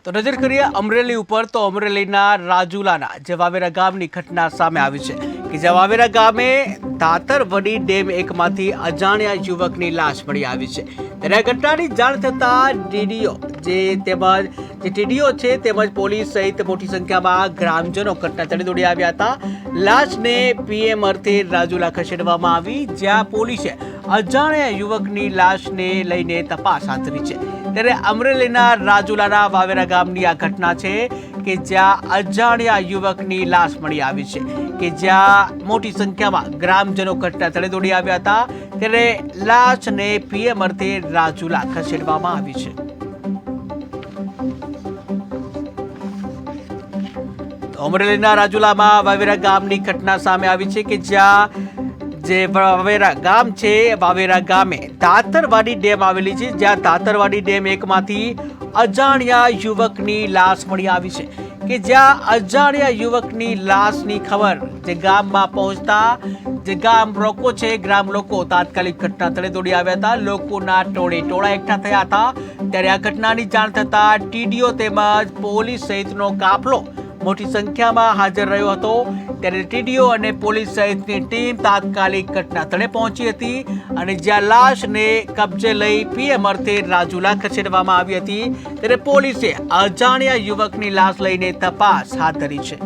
તો નજર કરીએ અમરેલી ઉપર તો અમરેલીના રાજુલાના જે વાવેરા ગામની ઘટના સામે આવી છે કે જે વાવેરા ગામે ધાતરવડી ડેમ એકમાંથી અજાણ્યા યુવકની લાશ મળી આવી છે ત્યારે આ ઘટનાની જાણ થતાં ટીડીઓ છે તેમજ પોલીસ સહિત મોટી સંખ્યામાં ગ્રામજનો ઘટનાસ્થળે દોડી આવ્યા હતા. લાશને પીએમ અર્થે રાજુલા ખસેડવામાં આવી, જ્યાં પોલીસે અજાણ્યા યુવકની લાશને લઈને તપાસ હાથ ધરી છે. ત્યારે અમરેલીના રાજુલાના વાવેરા ગામની આ ઘટના છે કે જ્યાં અજાણ્યા યુવકની લાશ મળી આવી છે કે જ્યાં મોટી સંખ્યામાં ગ્રામજનો ઘટનાસ્થળે દોડી આવ્યા હતા. ત્યારે લાશને પીએમ અર્થે રાજુલા ખસેડવામાં આવી છે. અમરેલીના રાજુલામાં વાવેરા ગામની ઘટના સામે આવી છે કે જ્યાં જે વાવેરા ગામ છે, વાવેરા ગામે ધાતરવાડી ડેમ આવેલી છે, જ્યાં ધાતરવાડી ડેમ એકમાંથી અજાણ્યા યુવકની લાશ મળી આવી છે કે જ્યાં અજાણ્યા યુવકની લાશની ખબર જે ગામમાં પહોંચતા જે ગામ લોકો છે, ગ્રામ લોકો તાત્કાલિક ઘટના સ્થળે દોડી આવ્યા હતા. લોકોના ટોળા એકઠા થયા હતા. ત્યારે આ ઘટનાની જાણ થતા ટીડીઓ તેમજ પોલીસ સહિતનો કાફલો મોટી સંખ્યામાં હાજર રહ્યો હતો. ત્યારે ટીડીઓ અને પોલીસ સહિતની ટીમ તાત્કાલિક ઘટના સ્થળે પહોંચી હતી અને જ્યાં લાશને કબજે લઈ પીએમ અર્થે રાજુલા ખસેડવામાં આવી હતી. ત્યારે પોલીસે અજાણ્યા યુવકની લાશ લઈને તપાસ હાથ ધરી છે.